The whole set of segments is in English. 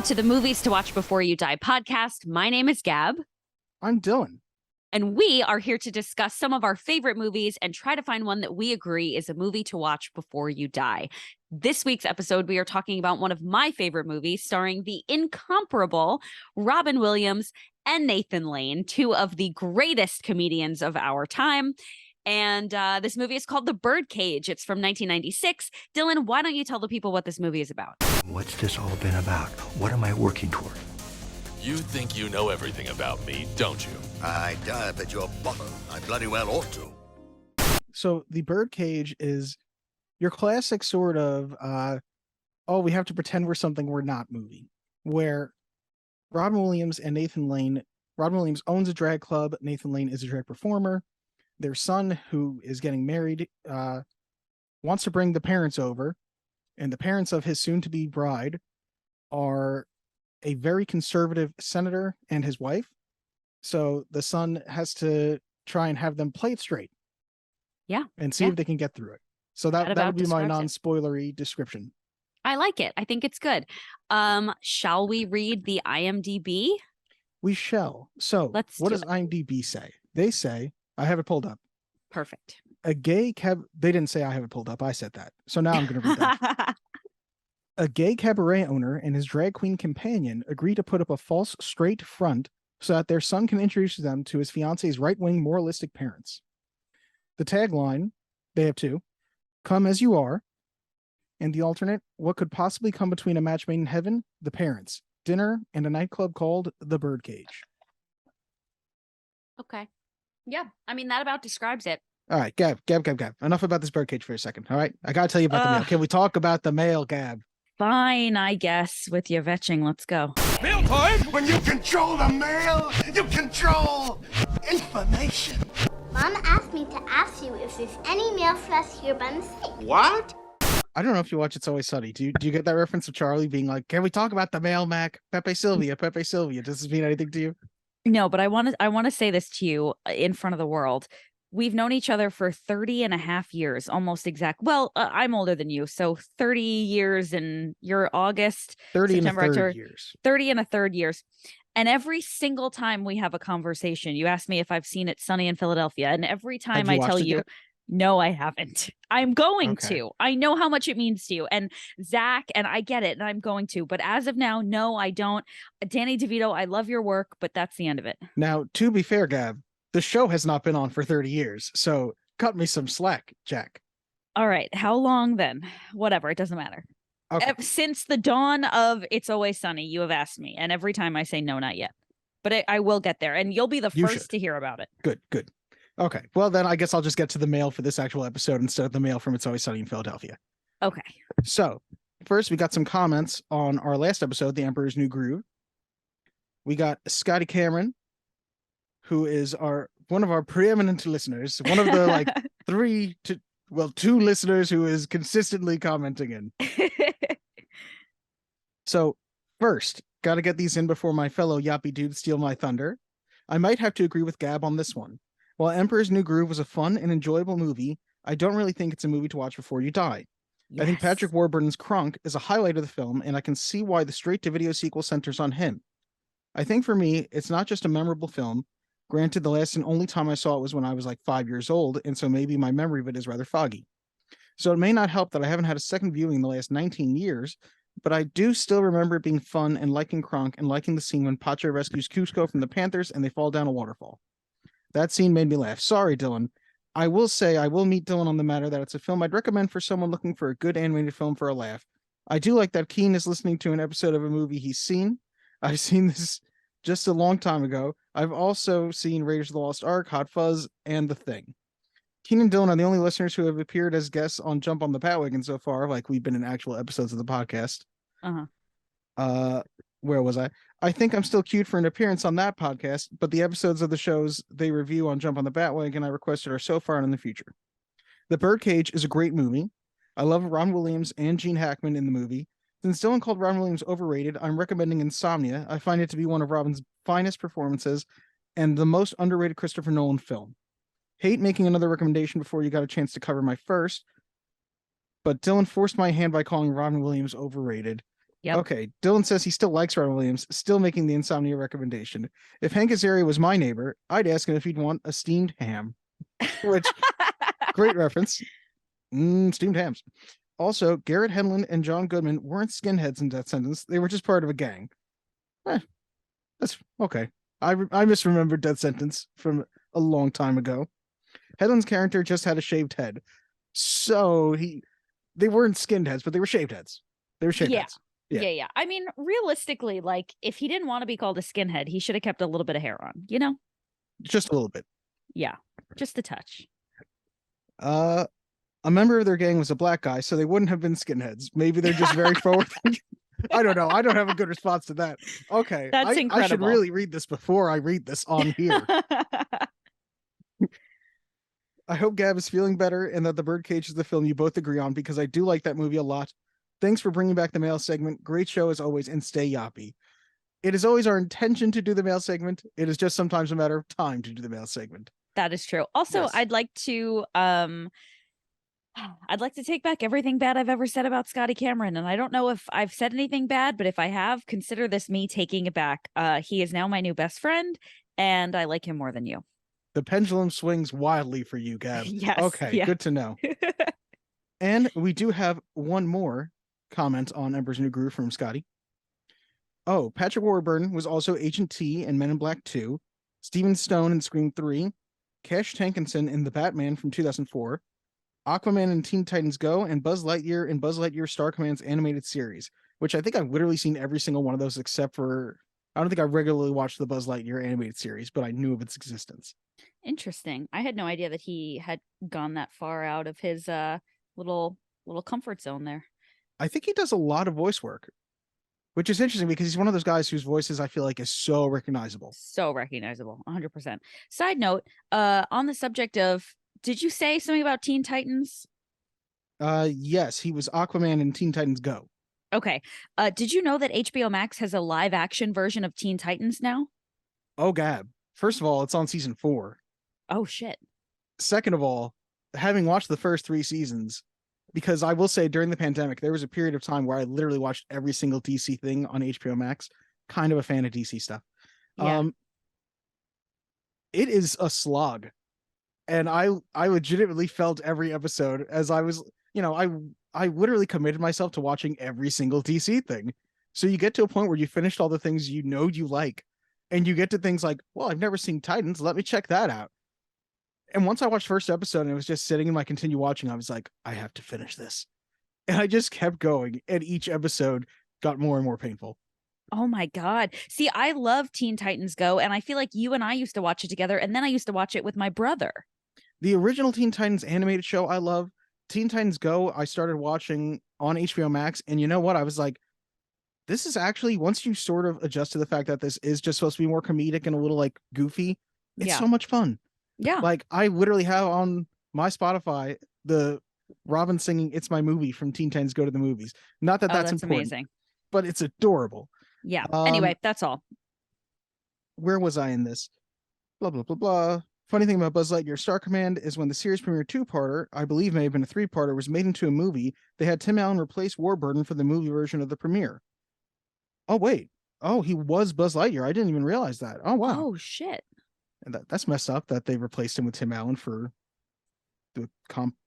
Welcome to the Movies to Watch Before You Die podcast. My name is Gab. I'm Dylan. And we are here to discuss some of our favorite movies and try to find one that we agree is a movie to watch before you die. This week's episode, we are talking about one of my favorite movies starring the incomparable Robin Williams and Nathan Lane, two of the greatest comedians of our time. And this movie is called The Birdcage. It's from 1996. Dylan, why don't you tell the people what this movie is about? What's this all been about? What am I working toward? You think you know everything about me, don't you? I dive at your bottom. I bloody well ought to. So the Birdcage is your classic sort of, we have to pretend we're something we're not movie, where Robin Williams and Nathan Lane, Robin Williams owns a drag club, Nathan Lane is a drag performer. Their son, who is getting married, wants to bring the parents over, and the parents of his soon-to-be bride are a very conservative senator and his wife. So the son has to try and have them play it straight. Yeah. And see if they can get through it. So that would be my non-spoilery description. I like it. I think it's good. Shall we read the IMDb? We shall. So what does IMDb say? They say, I have it pulled up. Perfect. They didn't say I have it pulled up. I said that. So now I'm going to read that. A gay cabaret owner and his drag queen companion agree to put up a false straight front so that their son can introduce them to his fiance's right-wing moralistic parents. The tagline, they have two, come as you are, and the alternate, what could possibly come between a match made in heaven, the parents, dinner, and a nightclub called The Birdcage. Okay. Yeah, I mean, that about describes it. All right, Gab. Enough about this Birdcage for a second, all right? I got to tell you about the mail. Can we talk about the mail, Gab? Fine, I guess, with your vetching. Let's go. Mail time! When you control the mail, you control information. Mom asked me to ask you if there's any mail for us here by mistake. What? I don't know if you watch It's Always Sunny. Do you get that reference of Charlie being like, can we talk about the mail, Mac? Pepe Sylvia. Does this mean anything to you? No, but I want to say this to you in front of the world. We've known each other for 30 and a half years, almost exact. Well, I'm older than you, so 30 years in your August, 30 September, and a third October, years. 30 and a third years. And every single time we have a conversation, you ask me if I've seen It's Sunny in Philadelphia. And every time I tell you, no, I haven't. I'm going to. I know how much it means to you. And Zach, and I get it, and I'm going to. But as of now, no, I don't. Danny DeVito, I love your work, but that's the end of it. Now, to be fair, Gab, the show has not been on for 30 years, so cut me some slack, Jack. All right. How long then? Whatever. It doesn't matter. Okay. Since the dawn of It's Always Sunny, you have asked me, and every time I say no, not yet. But I will get there, and you'll be the first to hear about it. Good. Okay. Well, then I guess I'll just get to the mail for this actual episode instead of the mail from It's Always Sunny in Philadelphia. Okay. So, first we got some comments on our last episode, The Emperor's New Groove. We got Scotty Cameron, who is one of our preeminent listeners, one of the two listeners who is consistently commenting in. So first, got to get these in before my fellow yappy dudes steal my thunder. I might have to agree with Gab on this one. While Emperor's New Groove was a fun and enjoyable movie, I don't really think it's a movie to watch before you die. Yes. I think Patrick Warburton's Crunk is a highlight of the film, and I can see why the straight-to-video sequel centers on him. I think for me, it's not just a memorable film. Granted, the last and only time I saw it was when I was like 5 years old, and so maybe my memory of it is rather foggy. So it may not help that I haven't had a second viewing in the last 19 years, but I do still remember it being fun and liking Kronk and liking the scene when Pacha rescues Cusco from the Panthers and they fall down a waterfall. That scene made me laugh. Sorry, Dylan. I will say I will meet Dylan on the matter that it's a film I'd recommend for someone looking for a good animated film for a laugh. I do like that Keen is listening to an episode of a movie he's seen. I've seen this just a long time ago. I've also seen Raiders of the Lost Ark, Hot Fuzz, and The Thing. Keen and Dylan are the only listeners who have appeared as guests on Jump on the Batwagon so far, like we've been in actual episodes of the podcast. Where was I? I think I'm still cute for an appearance on that podcast, but the episodes of the shows they review on Jump on the Batwagon I requested are so far in the future. The Birdcage is a great movie. I love Ron Williams and Gene Hackman in the movie. Since Dylan called Ron Williams overrated, I'm recommending Insomnia. I find it to be one of Robin's finest performances and the most underrated Christopher Nolan film. Hate making another recommendation before you got a chance to cover my first, but Dylan forced my hand by calling Robin Williams overrated. Yep. Okay, Dylan says he still likes Ron Williams, still making the insomnia recommendation. If Hank Azaria was my neighbor, I'd ask him if he'd want a steamed ham. Which, great reference. Steamed hams. Also, Garrett Hedlund and John Goodman weren't skinheads in Death Sentence. They were just part of a gang. That's okay. I misremembered Death Sentence from a long time ago. Hedlund's character just had a shaved head. So they weren't skinheads, but they were shaved heads. They were shaved heads. Yeah. Yeah. I mean, realistically, like, if he didn't want to be called a skinhead, he should have kept a little bit of hair on, you know? Just a little bit. Yeah, just a touch. A member of their gang was a black guy, so they wouldn't have been skinheads. Maybe they're just very forward thinking. I don't know. I don't have a good response to that. Okay. That's incredible. I should really read this before I read this on here. I hope Gab is feeling better and that The Birdcage is the film you both agree on, because I do like that movie a lot. Thanks for bringing back the mail segment. Great show as always, and stay yappy. It is always our intention to do the mail segment. It is just sometimes a matter of time to do the mail segment. That is true. Also, Yes. I'd like to take back everything bad I've ever said about Scotty Cameron. And I don't know if I've said anything bad, but if I have, consider this me taking it back. He is now my new best friend, and I like him more than you. The pendulum swings wildly for you, Gab. Yes. Okay, Yeah. good to know. And we do have one more comment on Emperor's New Groove from Scotty. Oh, Patrick Warburton was also Agent T in Men in Black 2, Steven Stone in Scream 3, Cash Tankinson in The Batman from 2004, Aquaman in Teen Titans Go, and Buzz Lightyear in Buzz Lightyear Star Command's animated series, which I think I've literally seen every single one of those except for, I don't think I regularly watched the Buzz Lightyear animated series, but I knew of its existence. Interesting. I had no idea that he had gone that far out of his little comfort zone there. I think he does a lot of voice work, which is interesting because he's one of those guys whose voices I feel like is so recognizable. So recognizable, 100%. Side note, on the subject of, did you say something about Teen Titans? Yes, he was Aquaman in Teen Titans Go. Okay. Did you know that HBO Max has a live action version of Teen Titans now? Oh, Gab. First of all, it's on season 4. Oh, shit. Second of all, having watched the first 3 seasons, because I will say during the pandemic, there was a period of time where I literally watched every single DC thing on HBO Max. Kind of a fan of DC stuff. Yeah. It is a slog. And I legitimately felt every episode as I was, I literally committed myself to watching every single DC thing. So you get to a point where you finished all the things you like, and you get to things like, well, I've never seen Titans. Let me check that out. And once I watched first episode and it was just sitting in my continue watching, I was like, I have to finish this. And I just kept going. And each episode got more and more painful. Oh my God. See, I love Teen Titans Go, and I feel like you and I used to watch it together, and then I used to watch it with my brother. The original Teen Titans animated show I love. Teen Titans Go, I started watching on HBO Max. And you know what? I was like, this is actually, once you sort of adjust to the fact that this is just supposed to be more comedic and a little like goofy, it's so much fun. Yeah. Like I literally have on my Spotify the Robin singing "It's My Movie" from Teen Titans Go to the Movies. Not that that's important, amazing. but it's adorable. Yeah. Anyway, that's all. Where was I in this? Blah, blah, blah, blah. Funny thing about Buzz Lightyear Star Command is when the series premiere 2-parter, I believe may have been a 3-parter, was made into a movie, they had Tim Allen replace Warburton for the movie version of the premiere. Oh, wait. Oh, he was Buzz Lightyear. I didn't even realize that. Oh, wow. Oh, shit. And that's messed up that they replaced him with Tim Allen for the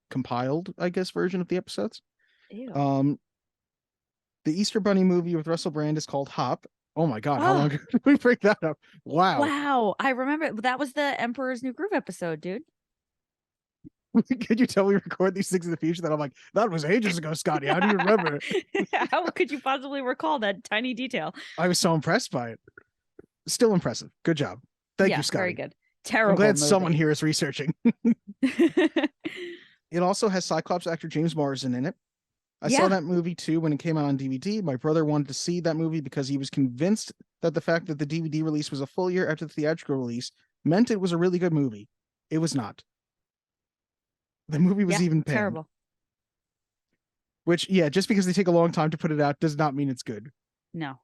compiled, I guess, version of the episodes. Ew. The Easter Bunny movie with Russell Brand is called Hop. Oh my God, how long did we break that up? Wow. Wow. I remember that was the Emperor's New Groove episode, dude. Could you tell we record these things in the future that I'm like, that was ages ago, Scotty. How do you remember it? How could you possibly recall that tiny detail? I was so impressed by it. Still impressive. Good job. Thank you, Scotty. Very good. Terrible. I'm glad movie. someone here is researching. It also has Cyclops actor James Marsden in it. I saw that movie too when it came out on DVD. My brother wanted to see that movie because he was convinced that the fact that the DVD release was a full year after the theatrical release meant it was a really good movie. It was not. The movie was even panned. terrible. Which, just because they take a long time to put it out does not mean it's good. No,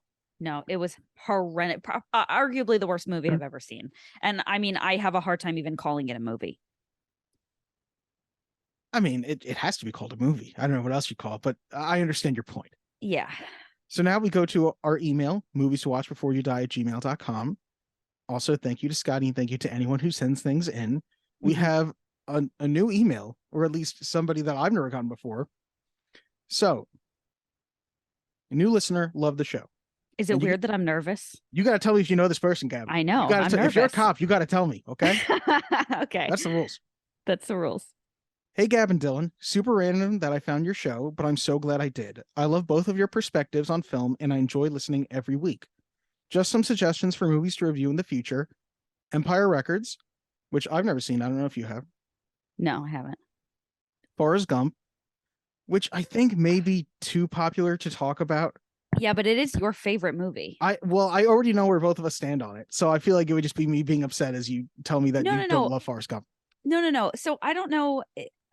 it was horrendous. Arguably the worst movie I've ever seen. And I mean, I have a hard time even calling it a movie. I mean, it has to be called a movie. I don't know what else you call it, but I understand your point. Yeah. So now we go to our email, movies to watch before you die @gmail.com. Also, thank you to Scotty and thank you to anyone who sends things in. We have a new email, or at least somebody that I've never gotten before. So, a new listener, love the show. Is it weird that I'm nervous? You got to tell me if you know this person, Gab. I know. You gotta I'm nervous. If you're a cop, you got to tell me, okay? Okay. That's the rules. That's the rules. Hey, Gab and Dylan. Super random that I found your show, but I'm so glad I did. I love both of your perspectives on film, and I enjoy listening every week. Just some suggestions for movies to review in the future. Empire Records, which I've never seen. I don't know if you have. No, I haven't. Forrest Gump, which I think may be too popular to talk about. Yeah, but it is your favorite movie. I already know where both of us stand on it, so I feel like it would just be me being upset as you tell me that don't love Forrest Gump. No. So I don't know.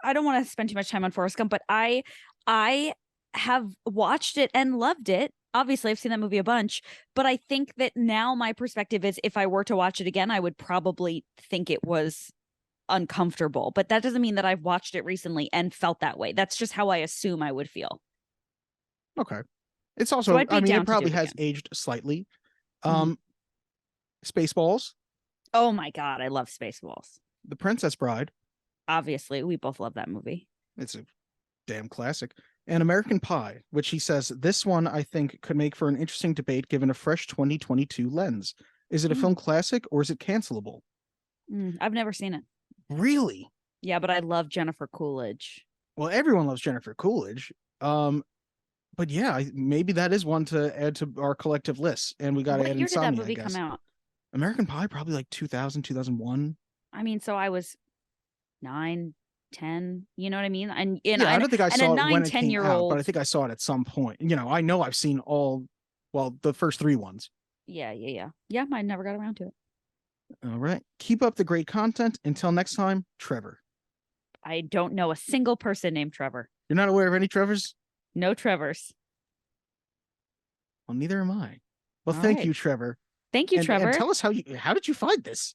I don't want to spend too much time on Forrest Gump, but I have watched it and loved it. Obviously, I've seen that movie a bunch, but I think that now my perspective is if I were to watch it again, I would probably think it was uncomfortable. But that doesn't mean that I've watched it recently and felt that way. That's just how I assume I would feel. Okay. It's also, I mean, it probably has aged slightly. Spaceballs. Oh my God, I love Spaceballs. The Princess Bride. Obviously, we both love that movie. It's a damn classic. And American Pie, which he says, this one I think could make for an interesting debate given a fresh 2022 lens. Is it a film classic or is it cancelable? I've never seen it. Really? Yeah, but I love Jennifer Coolidge. Well, everyone loves Jennifer Coolidge. But yeah, maybe that is one to add to our collective list. And we got to add Insomnia, What year did that movie come out? American Pie, probably like 2000, 2001. I mean, so I was 9, 10, you know what I mean? And I don't think I saw it when it came out, but I old... think I saw it at some point. I know I've seen the first 3 ones. Yeah. Yeah, I never got around to it. All right. Keep up the great content. Until next time, Trevor. I don't know a single person named Trevor. You're not aware of any Trevors? No Trevors. Well, neither am I. Well, thank you, Trevor. Thank you, Trevor. And tell us how did you find this?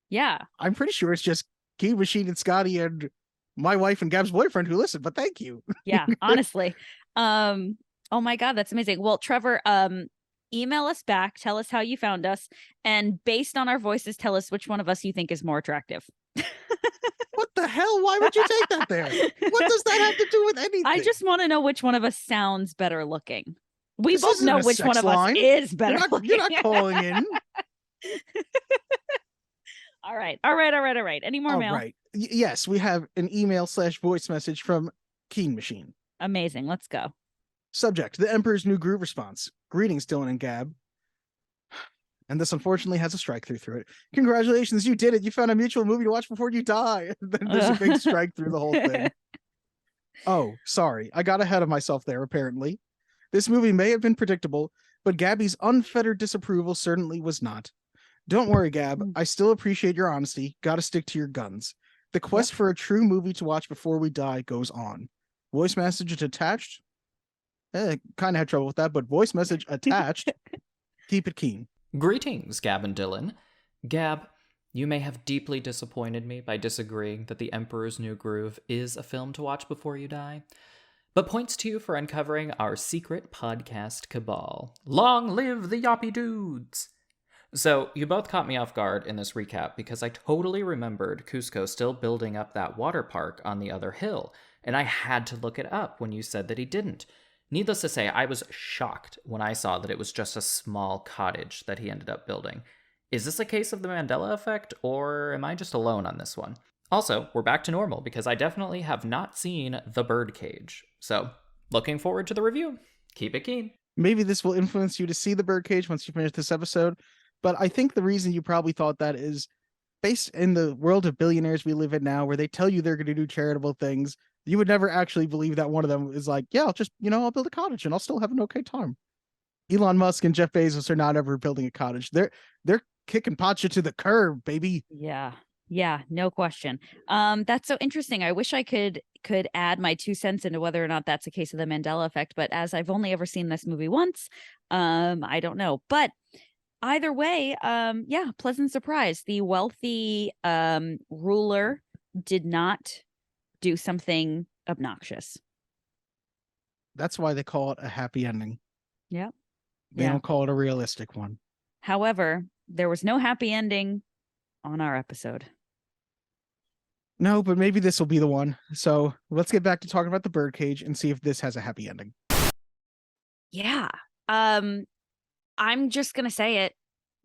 Yeah. I'm pretty sure it's just Key Machine and Scotty and my wife and Gab's boyfriend who listen, but thank you. Yeah, honestly. Oh my God, that's amazing. Well, Trevor, email us back, tell us how you found us, and based on our voices, tell us which one of us you think is more attractive. What the hell? Why would you take that there? What does that have to do with anything? I just want to know which one of us sounds better looking. We This both isn't know a which sex one of line. us is better You're not calling in. All right. Any more mail? Right. Yes, we have an email/voice message from Keen Machine. Amazing. Let's go. Subject: The Emperor's New Groove response. Greetings, Dylan and Gab. And this unfortunately has a strike through it. Congratulations, you did it. You found a mutual movie to watch before you die. Then there's a big strike through the whole thing. Oh, sorry. I got ahead of myself there, apparently. This movie may have been predictable, but Gabby's unfettered disapproval certainly was not. Don't worry, Gab. I still appreciate your honesty. Gotta stick to your guns. The quest for a true movie to watch before we die goes on. Voice message attached. Kind of had trouble with that, but voice message attached. Keep it keen. Greetings, Gab and Dylan. Gab, you may have deeply disappointed me by disagreeing that The Emperor's New Groove is a film to watch before you die, but points to you for uncovering our secret podcast cabal. Long live the Yoppy Dudes! So, you both caught me off guard in this recap because I totally remembered Cusco still building up that water park on the other hill, and I had to look it up when you said that he didn't. Needless to say, I was shocked when I saw that it was just a small cottage that he ended up building. Is this a case of the Mandela effect, or am I just alone on this one? Also, we're back to normal because I definitely have not seen The Birdcage. So, looking forward to the review. Keep it keen. Maybe this will influence you to see The Birdcage once you finish this episode, but I think the reason you probably thought that is based in the world of billionaires we live in now, where they tell you they're going to do charitable things. You would never actually believe that one of them is like, yeah, I'll just, I'll build a cottage and I'll still have an okay time. Elon Musk and Jeff Bezos are not ever building a cottage. They're kicking Pacha to the curb, baby. Yeah, no question. That's so interesting. I wish I could add my 2 cents into whether or not that's a case of the Mandela effect, but as I've only ever seen this movie once, I don't know. But either way, pleasant surprise. The wealthy ruler did not do something obnoxious. That's why they call it a happy ending. Yep. They Yeah. don't call it a realistic one. However, there was no happy ending on our episode. No, but maybe this will be the one. So let's get back to talking about the Birdcage and see if this has a happy ending. Yeah. I'm just gonna say it.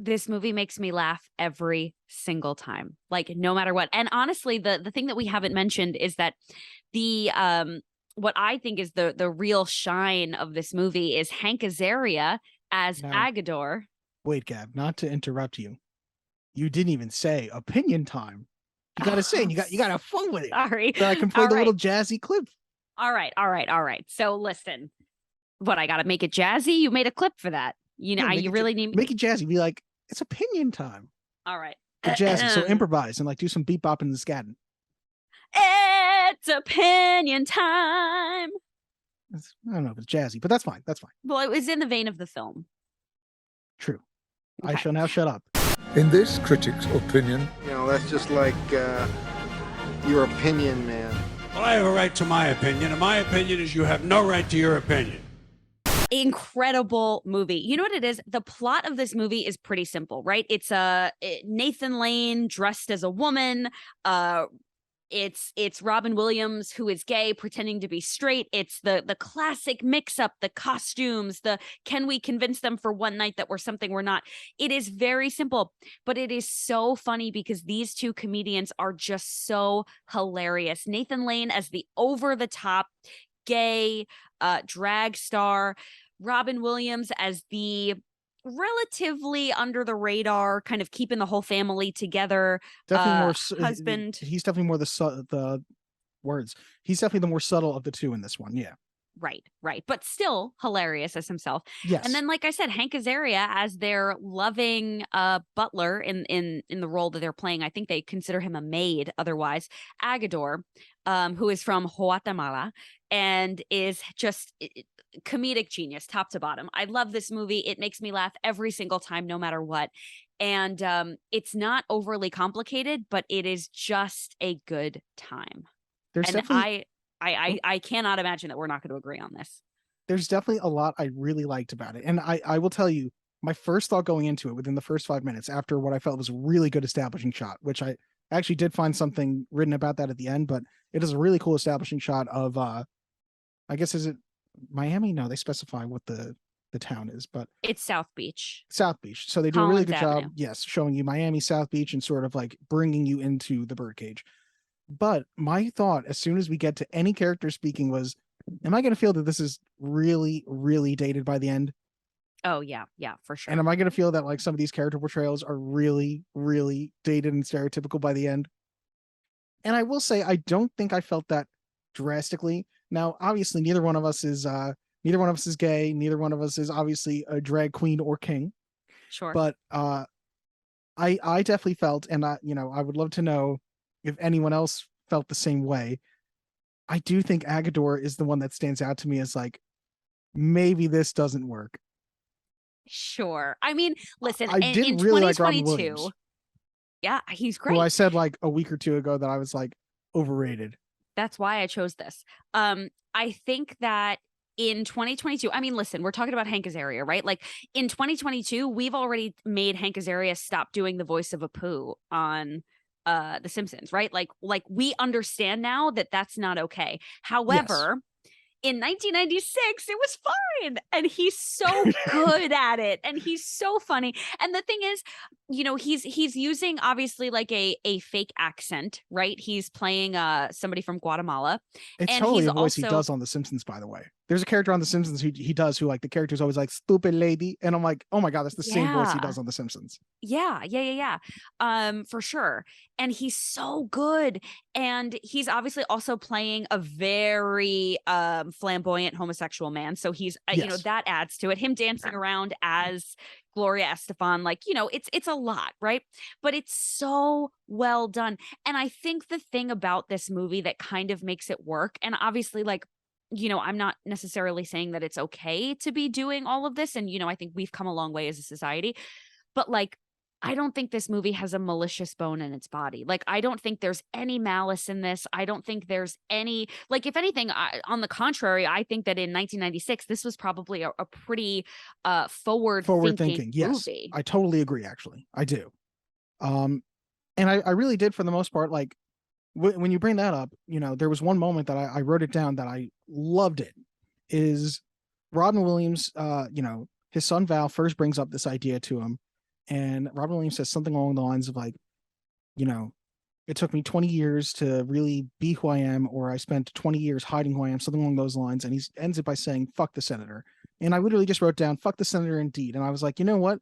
This movie makes me laugh every single time, like no matter what. And honestly, the thing that we haven't mentioned is that the what I think is the real shine of this movie is Hank Azaria as Now- Agador. Wait, Gab, not to interrupt you. You didn't even say opinion time. You gotta say, and you gotta have fun with it. Sorry. So I can play All the right. little jazzy clip. All right. So listen, what I gotta make it jazzy? You made a clip for that. You know, Yeah, make you it really need. Make it jazzy. Be like, it's opinion time. All right. But jazzy. So improvise and like do some beat bopping and scatting. It's opinion time. I don't know if it's jazzy, but that's fine. That's fine. Well, it was in the vein of the film. True. I Okay. shall now shut up. In this critic's opinion, You know, that's just like your opinion, man. Well, I have a right to my opinion, and my opinion is you have no right to your opinion. Incredible movie. You know what it is? The plot of this movie is pretty simple, right? It's Nathan Lane dressed as a woman. It's Robin Williams who is gay pretending to be straight. It's the classic mix up, the costumes, the can we convince them for one night that we're something we're not. It is very simple, but it is so funny because these two comedians are just so hilarious. Nathan Lane as the over the top gay drag star, Robin Williams as the relatively under the radar, kind of keeping the whole family together. Definitely more husband. He's definitely more the words. He's definitely the more subtle of the two in this one. Yeah. Right. But still hilarious as himself. Yes. And then, like I said, Hank Azaria as their loving butler in the role that they're playing. I think they consider him a maid otherwise. Agador, who is from Guatemala and is just comedic genius, top to bottom. I love this movie. It makes me laugh every single time, no matter what. And it's not overly complicated, but it is just a good time. There's And definitely I cannot imagine that we're not going to agree on this. there's definitely a lot I really liked about it. And I will tell you, my first thought going into it within the first 5 minutes after what I felt was a really good establishing shot, which I actually did find something written about that at the end, but it is a really cool establishing shot of I guess is it Miami? No, they specify what the town is, but It's South Beach. South Beach. So they do a really Collins good Avenue. job, yes, showing you Miami, South Beach, and sort of like bringing you into the Birdcage. But my thought, as soon as we get to any character speaking, was, am I going to feel that this is really, really dated by the end? Oh yeah, for sure. And am I going to feel that like some of these character portrayals are really, really dated and stereotypical by the end? And I will say, I don't think I felt that drastically. Now, obviously, neither one of us is gay. Neither one of us is obviously a drag queen or king. Sure. But I definitely felt, and I would love to know if anyone else felt the same way. I do think Agador is the one that stands out to me as like, maybe this doesn't work. Sure. I mean, listen, I in didn't really like Robin 2022, Williams, yeah, he's great. who I said like a week or two ago that I was like overrated. That's why I chose this. I think that in 2022, I mean, listen, we're talking about Hank Azaria, right? Like in 2022, we've already made Hank Azaria stop doing the voice of Apu on The Simpsons, right? Like we understand now that that's not okay. However, in 1996, it was fine. And he's so good at it. And he's so funny. And the thing is, he's using obviously like a fake accent, right? He's playing somebody from Guatemala. It's And totally he's a voice he also- does on The Simpsons, by the way. There's a character on The Simpsons he does who like the character's always like stupid lady, and I'm like, oh my god, that's the same voice he Yeah. does on The Simpsons. Yeah. For sure. And he's so good. And he's obviously also playing a very flamboyant homosexual man. So he's, Yes. that adds to it. Him dancing around as Gloria Estefan, like, it's a lot, right? But it's so well done. And I think the thing about this movie that kind of makes it work, and obviously, like, I'm not necessarily saying that it's okay to be doing all of this. And, I think we've come a long way as a society. But like, I don't think this movie has a malicious bone in its body. Like, I don't think there's any malice in this. I don't think there's any, like, if anything, on the contrary, I think that in 1996, this was probably a pretty forward thinking Yes, movie. I totally agree. Actually, I do. And I really did for the most part. Like when you bring that up, there was one moment that I wrote it down that I loved. It is Robin Williams. His son Val first brings up this idea to him. And Robin Williams says something along the lines of like, it took me 20 years to really be who I am, or I spent 20 years hiding who I am, something along those lines. And he ends it by saying, fuck the senator. And I literally just wrote down, fuck the senator indeed. And I was like, you know what?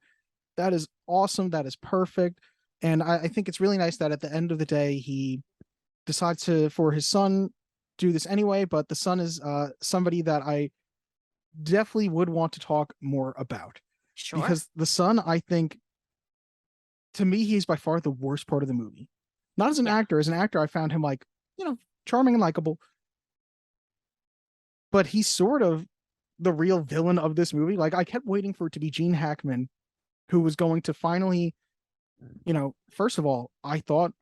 That is awesome. That is perfect. And I think it's really nice that at the end of the day, he decides for his son do this anyway. But the son is somebody that I definitely would want to talk more about. Sure. Because the son, I think, to me, he's by far the worst part of the movie. Not as an actor. As an actor, I found him like, charming and likable. But he's sort of the real villain of this movie. Like, I kept waiting for it to be Gene Hackman, who was going to finally, first of all, I thought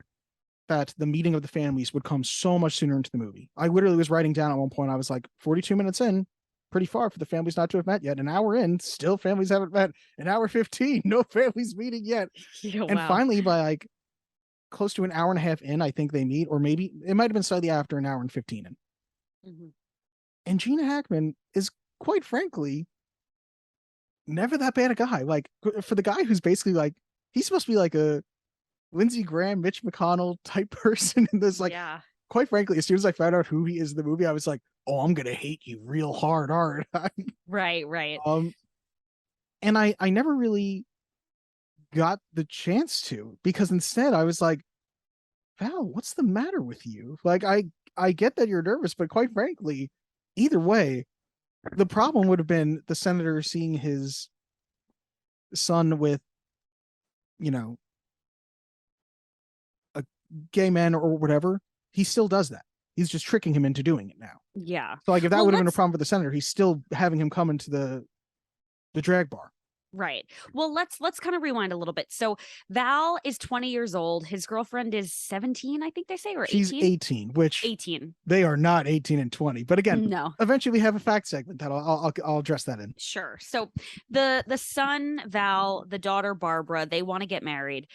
that the meeting of the families would come so much sooner into the movie. I literally was writing down at one point, I was like, 42 minutes in, pretty far for the families not to have met yet. An hour in, still families haven't met. An hour 15, no families meeting yet. And finally, by like close to an hour and a half in, I think they meet, or maybe it might have been slightly after an hour and 15 in. Mm-hmm. And Gene Hackman is, quite frankly, never that bad a guy. Like, for the guy who's basically like, he's supposed to be like a Lindsey Graham, Mitch McConnell type person in this. Like, quite frankly, as soon as I found out who he is in the movie, I was like, oh, I'm gonna hate you real hard, aren't I? Right. And I never really got the chance to, because instead I was like, Val, what's the matter with you? Like, I get that you're nervous, but quite frankly, either way, the problem would have been the senator seeing his son with, a gay man or whatever. He still does that. He's just tricking him into doing it now. Yeah. So like, if that would have been a problem for the senator, he's still having him come into the drag bar. Right. Well, let's kind of rewind a little bit. So Val is 20 years old. His girlfriend is 17, I think they say, or 18? She's 18, which 18. They are not 18 and 20. But again, no. Eventually we have a fact segment that I'll address that in. Sure. So the son, Val, the daughter, Barbara, they want to get married.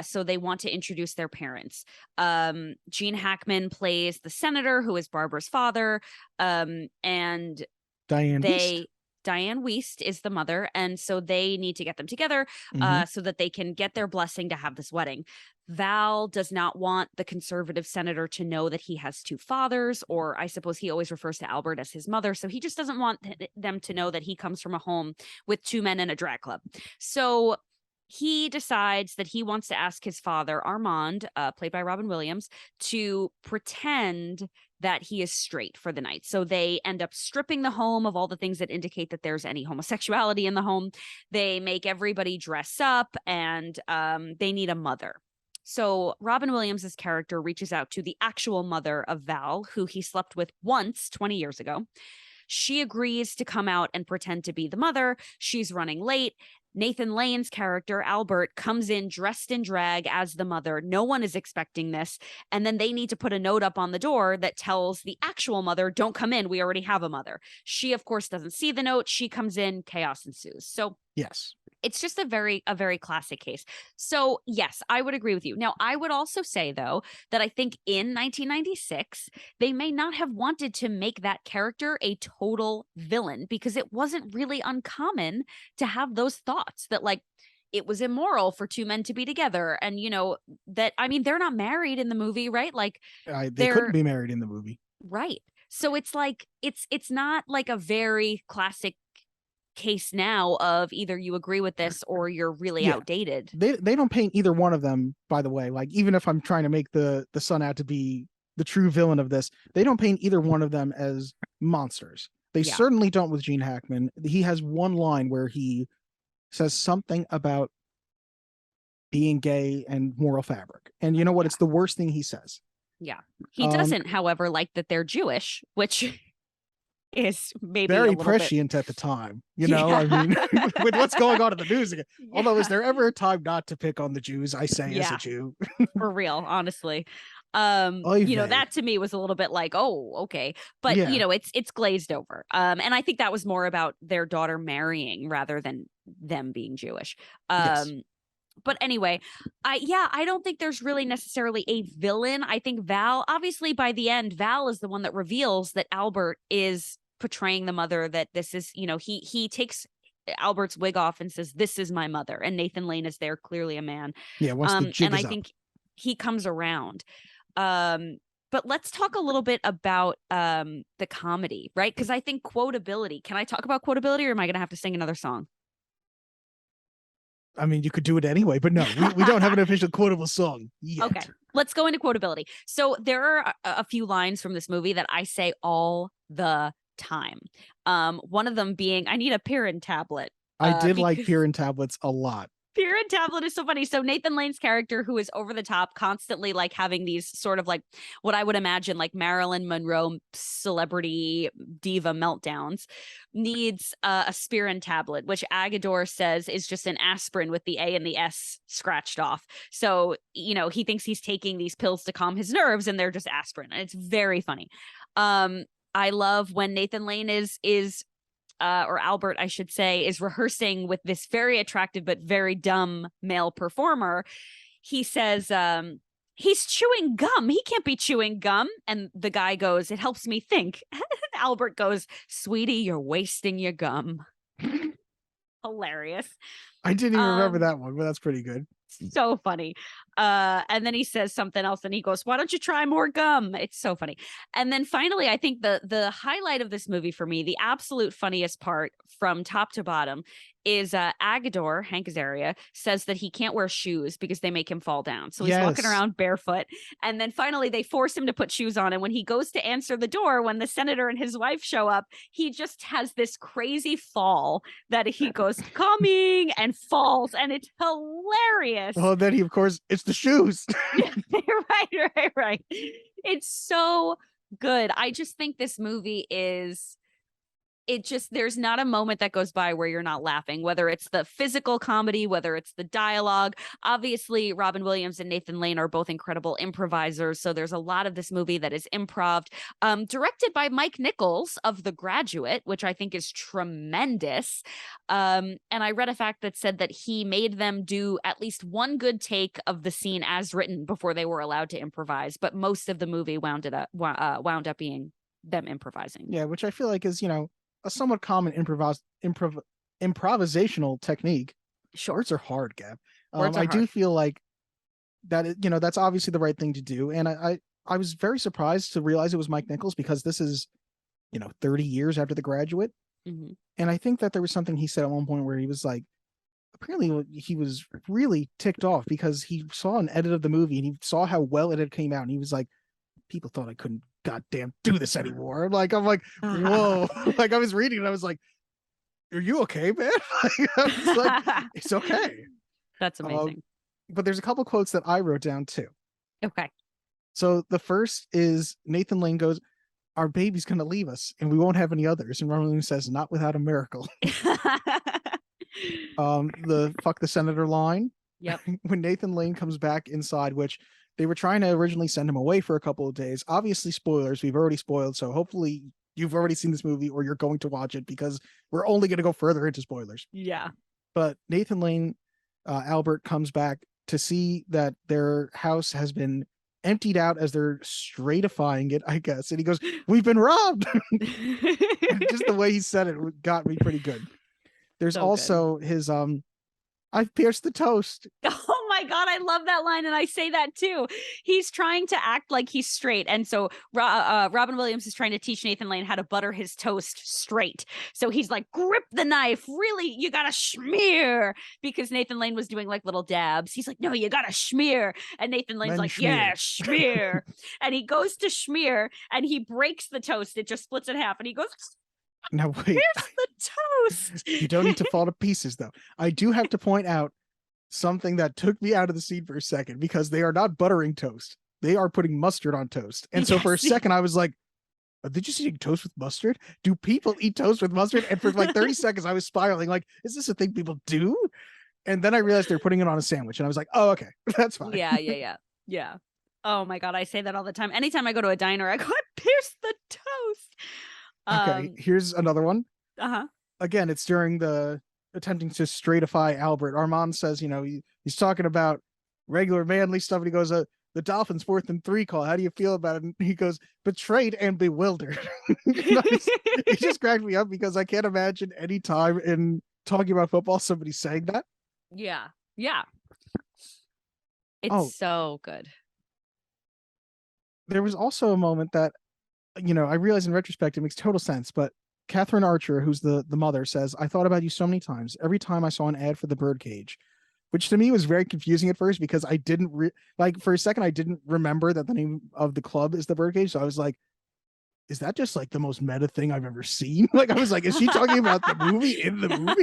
So they want to introduce their parents. Gene Hackman plays the senator, who is Barbara's father. And Diane Wiest is the mother, and so they need to get them together so that they can get their blessing to have this wedding. Val does not want the conservative senator to know that he has two fathers, or I suppose he always refers to Albert as his mother, so he just doesn't want them to know that he comes from a home with two men in a drag club. So he decides that he wants to ask his father, Armand, played by Robin Williams, to pretend that he is straight for the night. So they end up stripping the home of all the things that indicate that there's any homosexuality in the home. They make everybody dress up, and they need a mother. So Robin Williams' character reaches out to the actual mother of Val, who he slept with once 20 years ago. She agrees to come out and pretend to be the mother. She's running late. Nathan Lane's character, Albert, comes in dressed in drag as the mother. No one is expecting this. And then they need to put a note up on the door that tells the actual mother, don't come in. We already have a mother. She, of course, doesn't see the note. She comes in. Chaos ensues. So yes, it's just a very classic case. So yes, I would agree with you. Now, I would also say, though, that I think in 1996, they may not have wanted to make that character a total villain, because it wasn't really uncommon to have those thoughts that, like, it was immoral for two men to be together. And, that, I mean, they're not married in the movie, right? Like, they couldn't be married in the movie. Right. So it's like, it's not like a very classic case now of either you agree with this or you're really outdated. They don't paint either one of them, by the way. Like, even if I'm trying to make the son out to be the true villain of this, they don't paint either one of them as monsters. They certainly don't with Gene Hackman. He has one line where he says something about being gay and moral fabric. And you know what? It's the worst thing he says. Yeah. He doesn't, however, like that they're Jewish, which is maybe very a little bit. prescient at the time. You know, I mean, with what's going on in the news. Although, is there ever a time not to pick on the Jews? I say as a Jew. For real, honestly. Oy You know, vey. that to me was a little bit like, oh, okay. But Yeah. you know, it's glazed over. And I think that was more about their daughter marrying rather than them being Jewish. Yes. But anyway, I don't think there's really necessarily a villain. I think Val, obviously by the end, Val is the one that reveals that Albert is portraying the mother, that this is, you know, he takes Albert's wig off and says, "This is my mother." And Nathan Lane is there, clearly a man. Yeah, once the jig And is I up. think he comes around. But let's talk a little bit about the comedy, right? Because I think quotability. Can I talk about quotability, or am I going to have to sing another song? I mean, you could do it anyway, but no, we don't have an official quotable song yet. Okay, let's go into quotability. So there are a few lines from this movie that I say all the time. One of them being, "I need a Pirin tablet." I did like because- Pirin tablets a lot. Pirin tablet is so funny. So Nathan Lane's character, who is over the top, constantly like having these sort of like what I would imagine like Marilyn Monroe celebrity diva meltdowns, needs a Spirin tablet, which Agador says is just an aspirin with the A and the S scratched off. So, you know, he thinks he's taking these pills to calm his nerves, and they're just aspirin. And it's very funny. I love when Nathan Lane is or Albert, I should say, is rehearsing with this very attractive but very dumb male performer. He says, he's chewing gum. He can't be chewing gum. And the guy goes, "It helps me think." And Albert goes, "Sweetie, you're wasting your gum." Hilarious. I didn't even remember that one, but that's pretty good. So funny. And then he says something else and he goes, "Why don't you try more gum?" It's so funny. And then finally, I think the highlight of this movie for me, the absolute funniest part from top to bottom, is Agador, Hank Azaria, says that he can't wear shoes because they make him fall down. So he's walking Yes. around barefoot. And then finally they force him to put shoes on. And when he goes to answer the door, when the senator and his wife show up, he just has this crazy fall that he goes, "Coming," and falls. And it's hilarious. Well, then he, of course, it's the shoes. Right. It's so good. I just think this movie is, there's not a moment that goes by where you're not laughing, whether it's the physical comedy, whether it's the dialogue. Obviously, Robin Williams and Nathan Lane are both incredible improvisers. So there's a lot of this movie that is improv, directed by Mike Nichols of The Graduate, which I think is tremendous. And I read a fact that said that he made them do at least one good take of the scene as written before they were allowed to improvise. But most of the movie wound up being them improvising. Yeah, which I feel like is, you know, a somewhat common improvisational technique. Sure. Words are hard, Gab. Words are I do hard. feel like that, you know, that's obviously the right thing to do. And I was very surprised to realize it was Mike Nichols, because this is, you know, 30 years after The Graduate. Mm-hmm. And I think that there was something he said at one point where he was like, apparently he was really ticked off because he saw an edit of the movie and he saw how well it had came out. And he was like, "People thought I couldn't goddamn do this anymore." I'm like, whoa. Like, I was reading and I was like, "Are you okay, man?" I was like, it's okay. That's amazing. But there's a couple quotes that I wrote down too. Okay. So the first is Nathan Lane goes, "Our baby's going to leave us and we won't have any others." And Robin Williams says, "Not without a miracle." The "fuck the senator" line. Yep. When Nathan Lane comes back inside, which they were trying to originally send him away for a couple of days. Obviously, spoilers. We've already spoiled. So hopefully you've already seen this movie or you're going to watch it, because we're only going to go further into spoilers. Yeah. But Nathan Lane, Albert, comes back to see that their house has been emptied out, as they're straightifying it, I guess. And he goes, "We've been robbed." Just the way he said it got me pretty good. There's So also his "I've pierced the toast." Oh my God, I love that line. And I say that too. He's trying to act like he's straight. And so Robin Williams is trying to teach Nathan Lane how to butter his toast straight. So he's like, "Grip the knife. Really, you got to schmear." Because Nathan Lane was doing like little dabs. He's like, "No, you got to schmear." And Nathan Lane's Then like, schmear. "Yeah, schmear." And he goes to schmear and he breaks the toast. It just splits in half. And he goes, Now wait, "Here's the toast." you don't need to fall to pieces though. I do have to point out something that took me out of the scene for a second, because they are not buttering toast. They are putting mustard on toast. And so for a Yes. second I was like, Did you just eating toast with mustard? Do people eat toast with mustard? And for like 30 seconds, I was spiraling. Like, is this a thing people do? And then I realized they're putting it on a sandwich, and I was like, oh, okay, that's fine. Yeah. Oh my God, I say that all the time. Anytime I go to a diner, I go, "Pierce the toast." Okay, here's another one. Uh-huh. Again, it's during the attempting to straightify Albert. Armand says, he's talking about regular manly stuff, and he goes, the Dolphins 4th and 3 call. How do you feel about it? And he goes, betrayed and bewildered. It just cracked me up because I can't imagine any time in talking about football somebody saying that. Yeah. It's so good. There was also a moment that, I realize in retrospect it makes total sense, but Catherine Archer, who's the mother, says, I thought about you so many times. Every time I saw an ad for the Birdcage, which to me was very confusing at first because I didn't for a second I didn't remember that the name of the club is the Birdcage. So I was like, is that just like the most meta thing I've ever seen? Like, I was like, is she talking about the movie in the movie?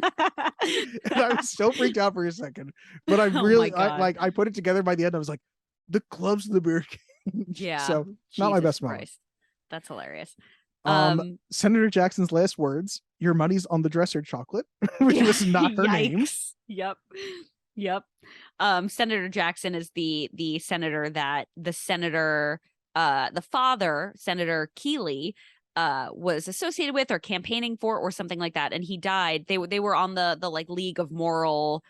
And I was so freaked out for a second, but I really I put it together by the end. I was like, the club's the Birdcage. Yeah. So not my best moment. That's hilarious. Senator Jackson's last words, your money's on the dresser chocolate, which was not her name. Yep. Senator Jackson is the senator that the father, Senator Keeley, was associated with or campaigning for or something like that. And he died. They were on the like League of Moral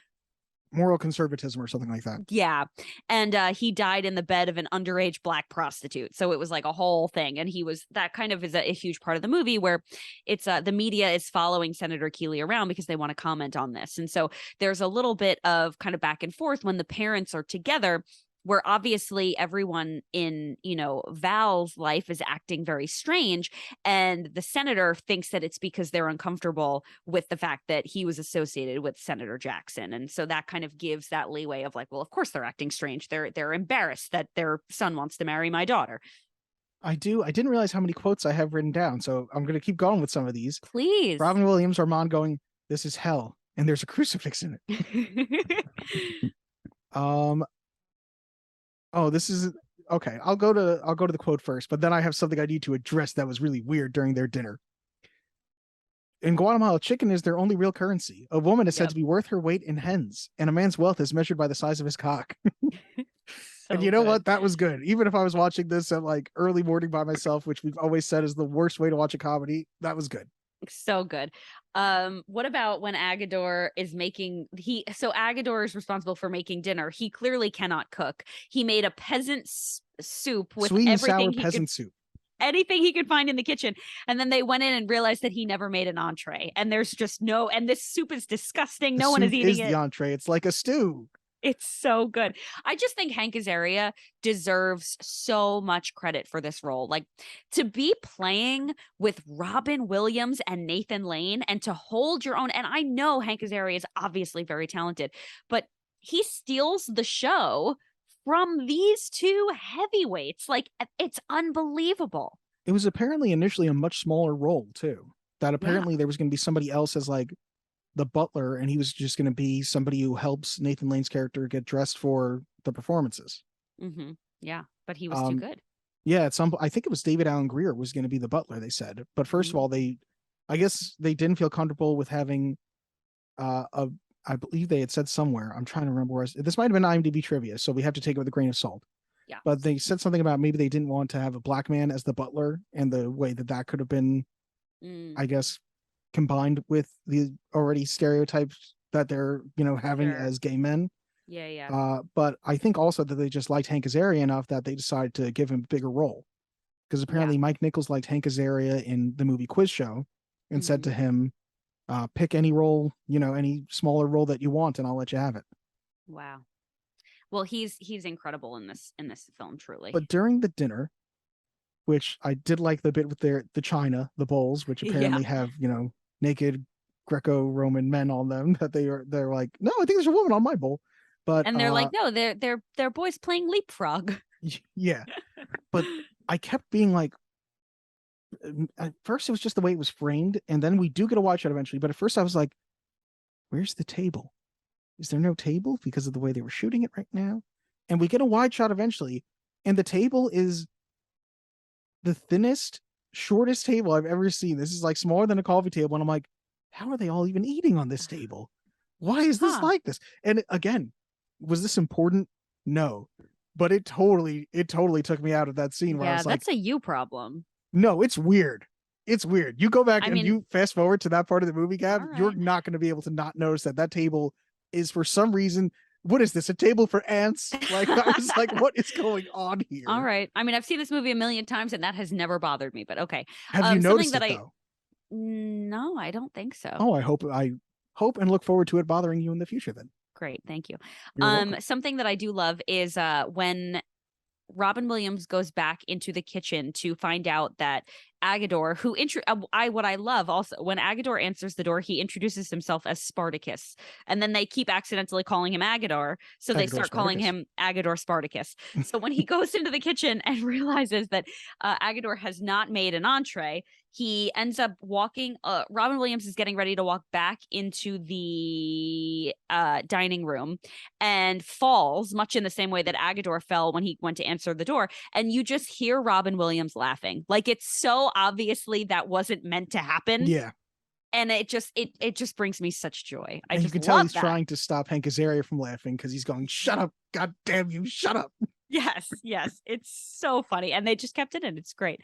Conservatism or something like that. Yeah. And he died in the bed of an underage Black prostitute. So it was like a whole thing. And that kind of is a huge part of the movie where it's the media is following Senator Keeley around because they want to comment on this. And so there's a little bit of kind of back and forth when the parents are together, where obviously everyone in, Val's life is acting very strange. And the senator thinks that it's because they're uncomfortable with the fact that he was associated with Senator Jackson. And so that kind of gives that leeway of like, well, of course they're acting strange. They're embarrassed that their son wants to marry my daughter. I didn't realize how many quotes I have written down. So I'm going to keep going with some of these. Please. Robin Williams, Armand going, this is hell. And there's a crucifix in it. This is okay. I'll go to the quote first, but then I have something I need to address that was really weird during their dinner. In Guatemala, chicken is their only real currency. A woman is said to be worth her weight in hens, and a man's wealth is measured by the size of his cock. And you know what? That was good. Even if I was watching this at like early morning by myself, which we've always said is the worst way to watch a comedy, that was good. So good. What about when Agador is Agador is responsible for making dinner. He clearly cannot cook. He made a peasant soup with sweet and everything sour peasant soup. Anything he could find in the kitchen. And then they went in and realized that he never made an entree. And there's just and this soup is disgusting. No one is eating it. The entree. It's like a stew. It's so good. I just think Hank Azaria deserves so much credit for this role. Like, to be playing with Robin Williams and Nathan Lane and to hold your own. And I know Hank Azaria is obviously very talented, but he steals the show from these two heavyweights. Like, it's unbelievable. It was apparently initially a much smaller role too. That apparently there was going to be somebody else as like the butler, and he was just going to be somebody who helps Nathan Lane's character get dressed for the performances. Mm-hmm. Yeah, but he was too good. Yeah, I think it was David Allen Greer was going to be the butler, they said. But first of all, I guess they didn't feel comfortable with having I believe they had said somewhere, I'm trying to remember this might have been IMDb trivia, so we have to take it with a grain of salt. Yeah. But they said something about maybe they didn't want to have a black man as the butler, and the way that could have been, I guess, combined with the already stereotypes that they're having as gay men. But I think also that they just liked Hank Azaria enough that they decided to give him a bigger role, because apparently Mike Nichols liked Hank Azaria in the movie Quiz Show and said to him, pick any role, any smaller role that you want, and I'll let you have it. Wow. Well, he's incredible in this film, truly. But during the dinner, which I did like the bit with the china, the bowls, which apparently have naked Greco-Roman men on them, that they're like, no, I think there's a woman on my bowl. But they're like, no, they're boys playing leapfrog. Yeah. But I kept being like, at first it was just the way it was framed, and then we do get a wide shot eventually, but at first I was like, where's the table? Is there no table because of the way they were shooting it right now? And we get a wide shot eventually, and the table is the thinnest shortest table I've ever seen. This is like smaller than a coffee table. And I'm like, how are they all even eating on this table? Why is this like this? And again, was this important? No. But it totally took me out of that scene where I was like, that's a you problem. no, it's weird. It's weird. You go back I and mean, you fast forward to that part of the movie, Gab, all you're right. not going to be able to not notice that table is for some reason. What is this? A table for ants? Like, I was like, what is going on here? All right. I mean, I've seen this movie a million times and that has never bothered me, but okay. Have you noticed it though? No, I don't think so. Oh, I hope and look forward to it bothering you in the future then. Great. Thank you. You're welcome. Something that I do love is when Robin Williams goes back into the kitchen to find out that Agador, who what I love also, when Agador answers the door, he introduces himself as Spartacus, and then they keep accidentally calling him Agador, so they start calling him Agador Spartacus. So when he goes into the kitchen and realizes that Agador has not made an entree, he ends up walking. Robin Williams is getting ready to walk back into the dining room and falls, much in the same way that Agador fell when he went to answer the door. And you just hear Robin Williams laughing. Like, it's so obviously that wasn't meant to happen. Yeah. And it just brings me such joy. And you can tell he's trying to stop Hank Azaria from laughing because he's going, shut up, god damn you, shut up. Yes. It's so funny. And they just kept it in. It's great.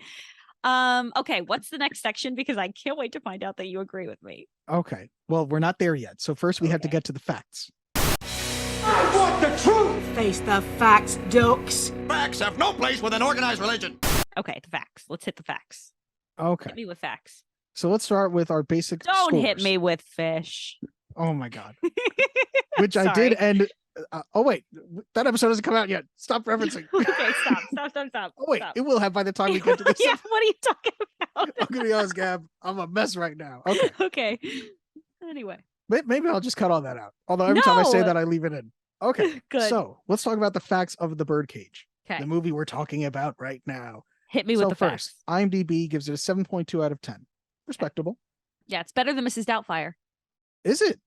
Okay, what's the next section? Because I can't wait to find out that you agree with me. Okay. Well, we're not there yet. So first we have to get to the facts. I want the truth! Face the facts, Dukes. Facts have no place with an organized religion. Okay, the facts. Let's hit the facts. Okay. Hit me with facts. So let's start with our basic Don't scores. hit me with fish. Oh my God. Which I did end. Oh wait, that episode hasn't come out yet. Stop referencing. Okay, stop. Oh wait, stop. it will have by the time we get to this. Yeah, what are you talking about? I'm gonna be honest, Gab. I'm a mess right now. Okay. Okay. Anyway. Maybe I'll just cut all that out. Although every time I say that, I leave it in. Okay. Good. So let's talk about the facts of the Birdcage. Okay. The movie we're talking about right now. Hit me with the first, facts. IMDb gives it a 7.2 out of 10. Respectable. Yeah, it's better than Mrs. Doubtfire. Is it?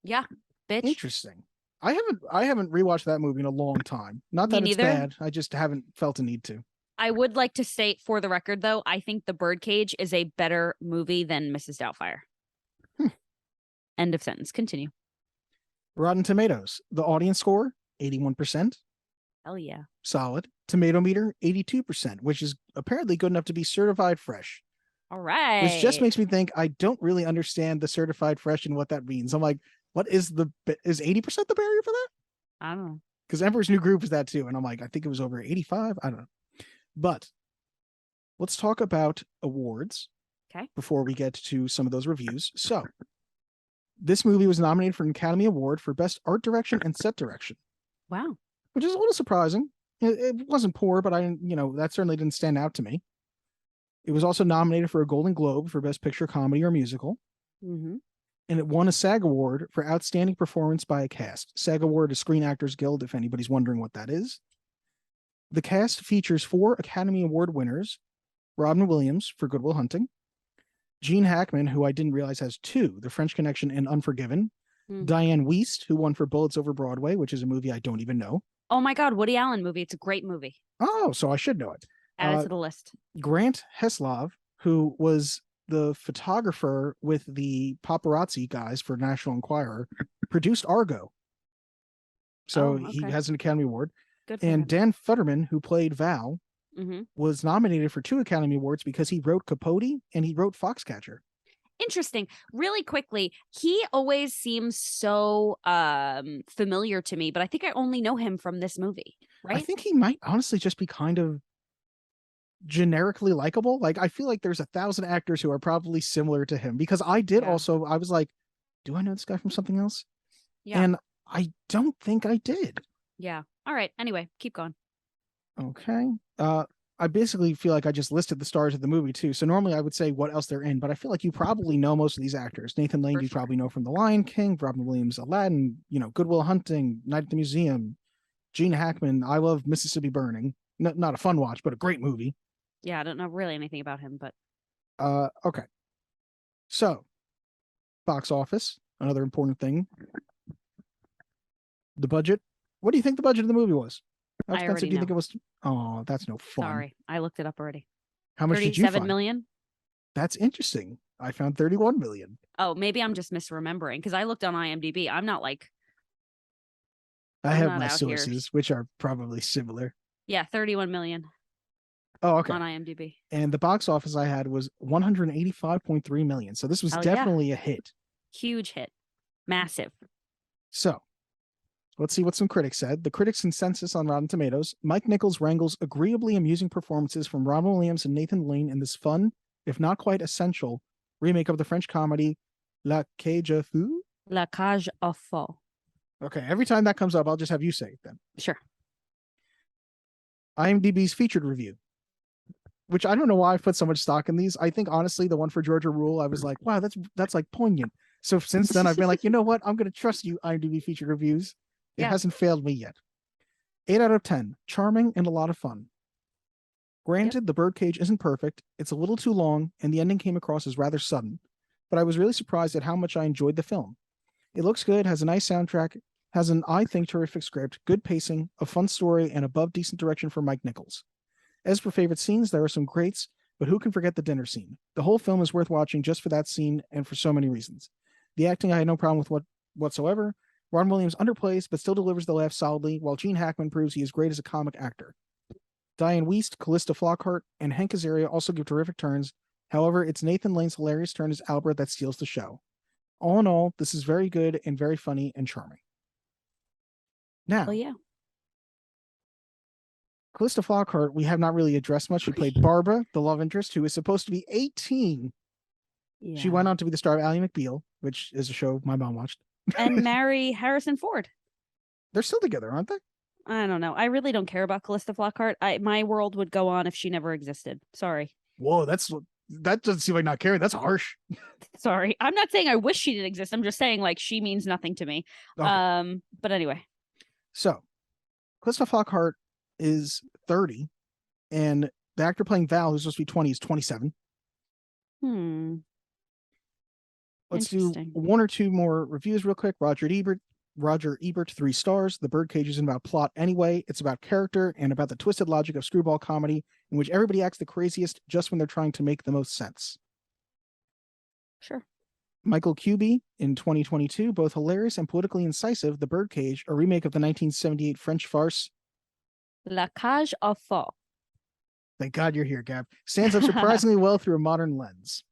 Yeah, bitch. Interesting. I haven't rewatched that movie in a long time. Not that it's bad. I just haven't felt a need to. I would like to state for the record, though, I think The Birdcage is a better movie than Mrs. Doubtfire. End of sentence. Continue. Rotten Tomatoes. The audience score, 81%. Hell yeah. Solid. Tomato meter, 82%, which is apparently good enough to be certified fresh. All right. Which just makes me think I don't really understand the certified fresh and what that means. I'm like, what is 80% the barrier for that? I don't know. Because Emperor's New Groove is that too. And I'm like, I think it was over 85. I don't know. But let's talk about awards. Okay. Before we get to some of those reviews. So this movie was nominated for an Academy Award for Best Art Direction and Set Direction. Wow. Which is a little surprising. It wasn't poor, but that certainly didn't stand out to me. It was also nominated for a Golden Globe for Best Picture, Comedy, or Musical. Mm-hmm. And it won a SAG Award for Outstanding Performance by a Cast. SAG Award is Screen Actors Guild, if anybody's wondering what that is. The cast features 4 Academy Award winners: Robin Williams for Good Will Hunting, Gene Hackman, who I didn't realize has 2, The French Connection and Unforgiven, Diane Wiest, who won for Bullets Over Broadway, which is a movie I don't even know. Oh my God, Woody Allen movie. It's a great movie. Oh, so I should know it. Add it to the list. Grant Heslov, who was the photographer with the paparazzi guys for National Enquirer, produced Argo. So he has an Academy Award. Good for and him. Dan Futterman, who played Val, was nominated for 2 Academy Awards because he wrote Capote and he wrote Foxcatcher. Interesting. Really quickly, he always seems so familiar to me, but I think I only know him from this movie, right? I think he might honestly just be kind of generically likable. Like, I feel like there's 1,000 actors who are probably similar to him, because I was like, do I know this guy from something else? Yeah. And I don't think I did. Yeah. All right. Anyway, keep going. Okay. I basically feel like I just listed the stars of the movie too. So normally I would say what else they're in, but I feel like you probably know most of these actors. Nathan Lane, you probably know from The Lion King, Robin Williams, Aladdin, Good Will Hunting, Night at the Museum, Gene Hackman, I Love Mississippi Burning. Not a fun watch, but a great movie. Yeah, I don't know really anything about him, but okay. So, box office, another important thing. The budget. What do you think the budget of the movie was? How expensive do you think it was? Oh, that's no fun. Sorry, I looked it up already. How much did you 37 find? million. That's interesting. I found 31 million. Oh, maybe I'm just misremembering because I looked on IMDb. I'm not like I I'm have not my out here. sources, which are probably similar. 31 million Oh, okay. on IMDb. And the box office I had was 185.3 million. So this was Hell yeah. definitely a hit. Huge hit. Massive. So let's see what some critics said. The critics' consensus on Rotten Tomatoes: Mike Nichols wrangles agreeably amusing performances from Robin Williams and Nathan Lane in this fun, if not quite essential, remake of the French comedy La Cage aux Folles. La Cage aux Folles. Okay, every time that comes up, I'll just have you say it then. Sure. IMDb's featured review, which I don't know why I put so much stock in these. I think honestly, the one for Georgia Rule, I was like, wow, that's like poignant. So since then, I've been like, you know what? I'm going to trust you, IMDb featured reviews. It hasn't failed me yet. 8 out of 10. Charming and a lot of fun. Granted, the Birdcage isn't perfect. It's a little too long, and the ending came across as rather sudden. But I was really surprised at how much I enjoyed the film. It looks good, has a nice soundtrack, has an, I think, terrific script, good pacing, a fun story, and above decent direction for Mike Nichols. As for favorite scenes, there are some greats, but who can forget the dinner scene? The whole film is worth watching just for that scene and for so many reasons. The acting I had no problem with whatsoever. Ron Williams underplays, but still delivers the laugh solidly, while Gene Hackman proves he is great as a comic actor. Diane Wiest, Callista Flockhart, and Hank Azaria also give terrific turns. However, it's Nathan Lane's hilarious turn as Albert that steals the show. All in all, this is very good and very funny and charming. Now, Callista Flockhart, we have not really addressed much. She played Barbara, the love interest, who is supposed to be 18. Yeah. She went on to be the star of Ally McBeal, which is a show my mom watched. And marry Harrison Ford. They're still together, aren't they? I don't know. I really don't care about Callista Flockhart. My world would go on if she never existed. Sorry. Whoa, that doesn't seem like not caring. That's harsh. Sorry. I'm not saying I wish she didn't exist. I'm just saying like she means nothing to me. Okay. But anyway. So, Callista Flockhart is 30, and the actor playing Val, who's supposed to be 20, is 27. Let's do one or two more reviews real quick. Roger Ebert, 3 stars. The Birdcage isn't about plot anyway. It's about character and about the twisted logic of screwball comedy in which everybody acts the craziest just when they're trying to make the most sense. Sure. Michael Cuby, in 2022, both hilarious and politically incisive, The Birdcage, a remake of the 1978 French farce La Cage aux Folles. Thank God you're here, Gab. Stands up surprisingly well through a modern lens.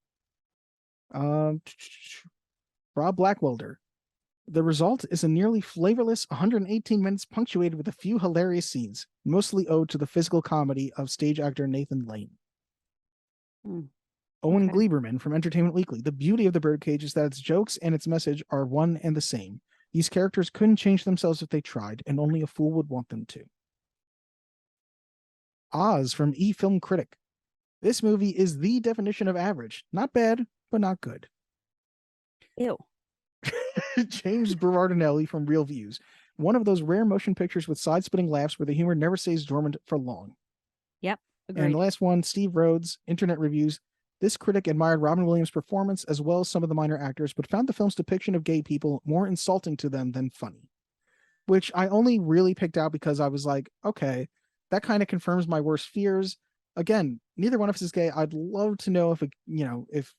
Rob Blackwelder. The result is a nearly flavorless 118 minutes punctuated with a few hilarious scenes, mostly owed to the physical comedy of stage actor Nathan Lane. Owen Gleiberman from Entertainment Weekly. The beauty of The Birdcage is that its jokes and its message are one and the same. These characters couldn't change themselves if they tried, and only a fool would want them to. Oz from E-Film Critic. This movie is the definition of average. Not bad, but not good. Ew. James Berardinelli from Real Views. One of those rare motion pictures with side-splitting laughs where the humor never stays dormant for long. Yep. Agreed. And the last one, Steve Rhodes, Internet Reviews. This critic admired Robin Williams' performance as well as some of the minor actors, but found the film's depiction of gay people more insulting to them than funny. Which I only really picked out because I was like, okay, that kind of confirms my worst fears. Again, neither one of us is gay. I'd love to know if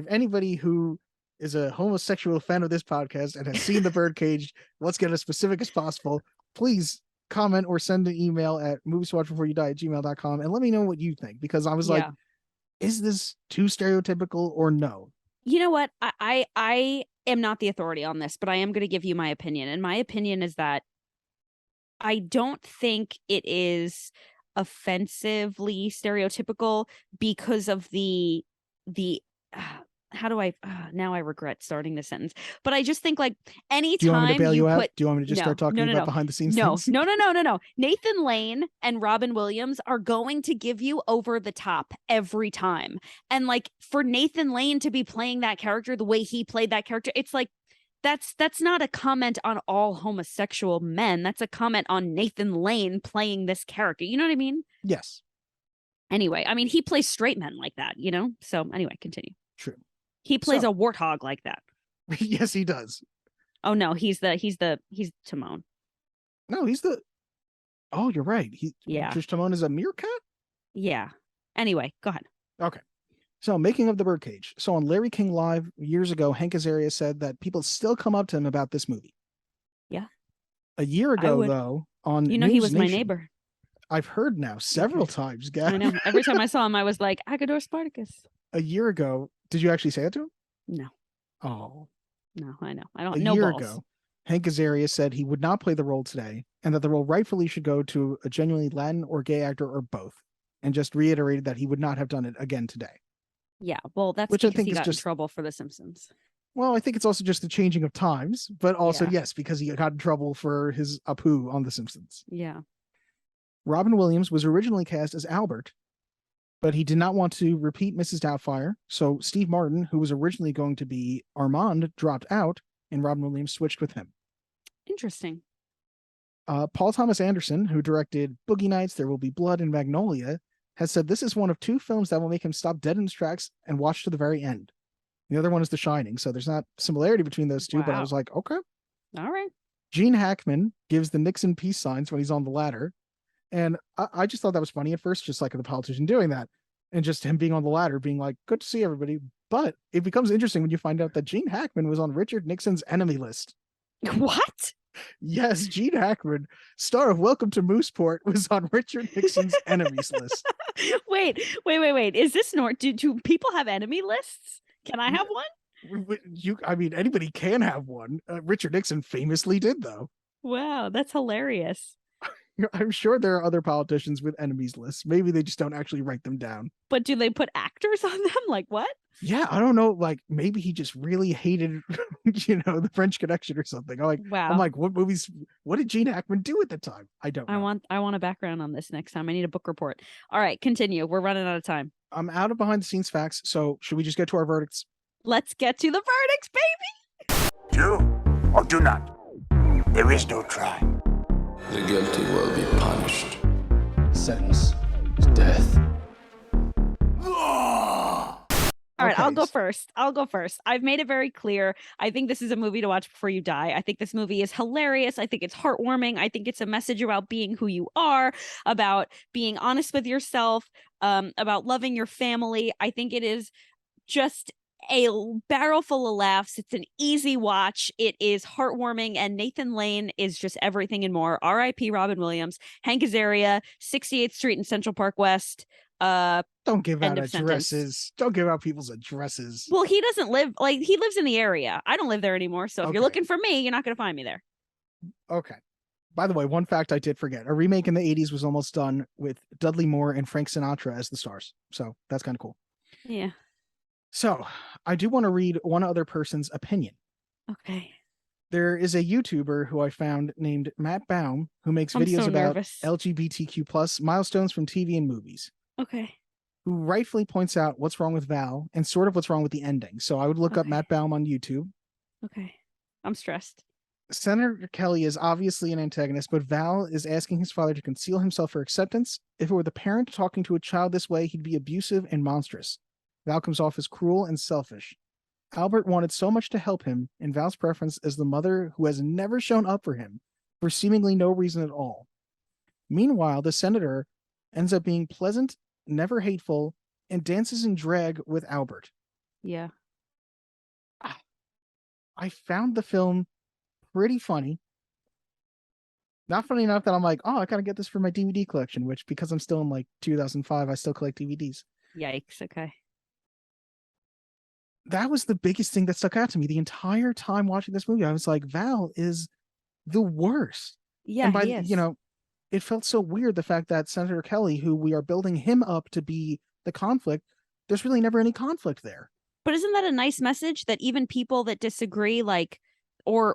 anybody who is a homosexual fan of this podcast and has seen The Birdcage, let's get as specific as possible. Please comment or send an email at movieswatchbeforeyouDie@gmail.com and let me know what you think, because I was like, is this too stereotypical or no? You know what? I am not the authority on this, but I am going to give you my opinion. And my opinion is that I don't think it is offensively stereotypical because of the how do I now I regret starting the sentence, but I just think like anytime do you want me to bail you out? Put, do you want me to just start talking about behind the scenes things? No. Nathan Lane and Robin Williams are going to give you over the top every time. And like for Nathan Lane to be playing that character the way he played that character, it's like that's not a comment on all homosexual men. That's a comment on Nathan Lane playing this character. You know what I mean? Yes. Anyway, I mean, he plays straight men like that, you know? So anyway, continue. True. He plays a warthog like that. Yes, he does. Oh no, he's Timon. No, oh, you're right. Trish Timon is a meerkat? Yeah. Anyway, go ahead. Okay. So, making of the Birdcage. So, on Larry King Live years ago, Hank Azaria said that people still come up to him about this movie. Yeah. A year ago, would. though, on He News was my Nation, neighbor. I've heard now several times, Gab. I know. Every time I saw him, I was like, Agador Spartacus. A year ago, did you actually say it to him? No. Oh. No, I know. I don't A know. year ago, Hank Azaria said he would not play the role today and that the role rightfully should go to a genuinely Latin or gay actor or both, and just reiterated that he would not have done it again today. Yeah, well, that's Which because I think he is got just in trouble for The Simpsons. Well, I think it's also just the changing of times, but also, Yeah. yes, because he got in trouble for his Apu on The Simpsons. Yeah. Robin Williams was originally cast as Albert, but he did not want to repeat Mrs. Doubtfire, so Steve Martin, who was originally going to be Armand, dropped out, and Robin Williams switched with him. Interesting. Paul Thomas Anderson, who directed Boogie Nights, There Will Be Blood, and Magnolia, has said this is one of 2 films that will make him stop dead in his tracks and watch to the very end. The other one is The Shining, so there's not similarity between those two, but I was like, okay. All right. Gene Hackman gives the Nixon peace signs when he's on the ladder. And I just thought that was funny at first, just like the politician doing that. And just him being on the ladder, being like, good to see everybody. But it becomes interesting when you find out that Gene Hackman was on Richard Nixon's enemy list. What? Yes, Gene Hackman, star of Welcome to Mooseport, was on Richard Nixon's enemies list. Wait. Is this do people have enemy lists? Can I have one? I mean, anybody can have one. Richard Nixon famously did, though. Wow, that's hilarious. I'm sure there are other politicians with enemies lists. Maybe they just don't actually write them down. But do they put actors on them? Like what? Yeah, I don't know. Like maybe he just really hated, the French Connection or something. Wow. I'm like, what did Gene Hackman do at the time? I don't know. I want a background on this next time. I need a book report. All right, continue. We're running out of time. I'm out of behind the scenes facts. So should we just get to our verdicts? Let's get to the verdicts, baby. Do or do not. There is no try. The guilty will be punished. Sentence is death. All right, Okay. I'll go first. I've made it very clear. I think this is a movie to watch before you die. I think this movie is hilarious. I think it's heartwarming. I think it's a message about being who you are, about being honest with yourself, about loving your family. I think it is just a barrel full of laughs. It's an easy watch. It is heartwarming, and Nathan Lane is just everything and more. R.I.P. Robin Williams, Hank Azaria, 68th Street in Central Park West. Don't give out End of addresses. sentence. Don't give out people's addresses. Well, he doesn't live he lives in the area. I don't live there anymore. So if you're Okay. looking for me, you're not going to find me there. Okay. By the way, one fact I did forget. A remake in the 80s was almost done with Dudley Moore and Frank Sinatra as the stars. So that's kind of cool. Yeah. So I do want to read one other person's opinion. Okay. There is a YouTuber who I found named Matt Baum who makes I'm videos so about nervous. LGBTQ plus milestones from TV and movies, Okay. who rightfully points out what's wrong with Val and sort of what's wrong with the ending. So I would look up Okay. Matt Baum on YouTube. Okay. I'm stressed. Senator Kelly is obviously an antagonist, but Val is asking his father to conceal himself for acceptance. If it were the parent talking to a child this way, he'd be abusive and monstrous. Val comes off as cruel and selfish. Albert wanted so much to help him, and Val's preference is the mother who has never shown up for him for seemingly no reason at all. Meanwhile, the senator ends up being pleasant, never hateful, and dances in drag with Albert. Yeah. I found the film pretty funny. Not funny enough that I'm like, oh, I gotta get this for my DVD collection, which because I'm still in like 2005, I still collect DVDs. Yikes. Okay. That was the biggest thing that stuck out to me the entire time watching this movie. I was like, Val is the worst. Yeah. And by he is. it felt so weird the fact that Senator Kelly, who we are building him up to be the conflict, there's really never any conflict there. But isn't that a nice message that even people that disagree, like, or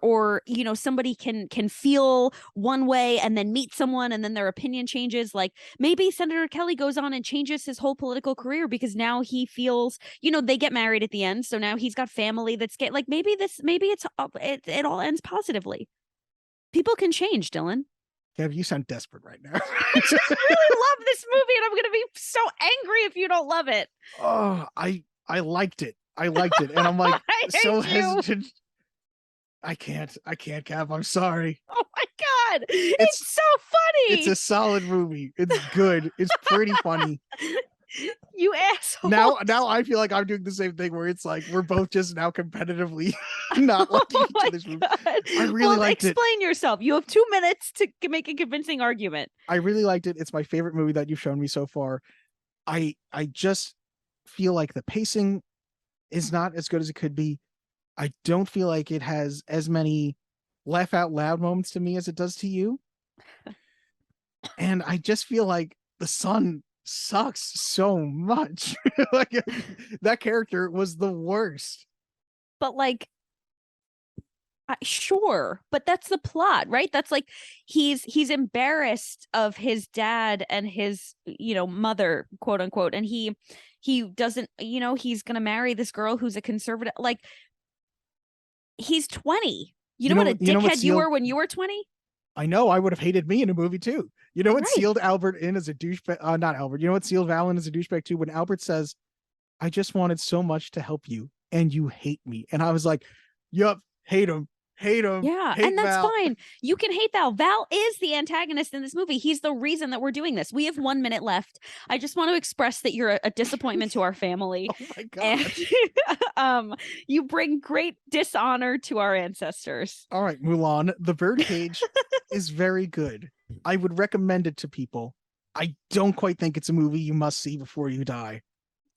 somebody can feel one way and then meet someone and then their opinion changes? Like maybe Senator Kelly goes on and changes his whole political career because now he feels, they get married at the end, so now he's got family that's like maybe it all ends positively. People can change, Dylan. Kev, you sound desperate right now. I just really love this movie, and I'm going to be so angry if you don't love it. Oh, I liked it. And I'm like I so hate you. hesitant. I can't, Kev. I'm sorry. Oh my God. It's so funny. It's a solid movie. It's good. It's pretty funny. You asshole. Now I feel like I'm doing the same thing where it's like we're both just now competitively not liking each other's movie. I really liked it. Explain yourself. You have 2 minutes to make a convincing argument. I really liked it. It's my favorite movie that you've shown me so far. I just feel like the pacing is not as good as it could be. I don't feel like it has as many laugh out loud moments to me as it does to you. And I just feel like the son sucks so much. Like that character was the worst. But like, sure, but that's the plot, right? That's like he's embarrassed of his dad and his mother, quote unquote, and he doesn't, he's gonna marry this girl who's a conservative. Like, he's 20. You know what a dickhead you were when you were 20? I know. I would have hated me in a movie too. You know what sealed Albert in as a douchebag? Not Albert. You know what sealed Val in as a douchebag too? When Albert says, "I just wanted so much to help you, and you hate me," and I was like, "Yup, hate him." Yeah, and that's Val. fine. You can hate Val. Val is the antagonist in this movie. He's the reason that we're doing this. We have 1 minute left. I just want to express that you're a disappointment to our family. Oh my god! And you bring great dishonor to our ancestors. All right, Mulan. The Birdcage is very good. I would recommend it to people. I don't quite think it's a movie you must see before you die.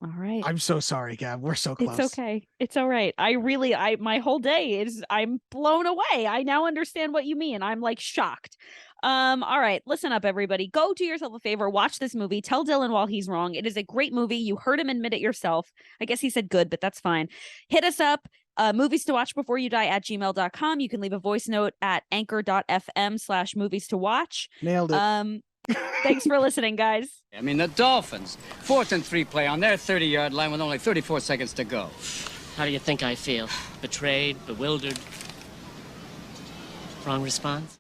All right. I'm so sorry, Gab. We're so close. It's okay. It's all right. My whole day is I'm blown away. I now understand what you mean. I'm like shocked. All right, listen up, everybody. Go do yourself a favor. Watch this movie. Tell Dylan while he's wrong. It is a great movie. You heard him admit it yourself. I guess he said good, but that's fine. Hit us up. Movies to watch before you die @gmail.com. You can leave a voice note at anchor.fm/movies to watch. Nailed it. Thanks for listening, guys. I mean, the Dolphins, 4th and 3 play on their 30-yard line with only 34 seconds to go. How do you think I feel? Betrayed? Bewildered? Wrong response?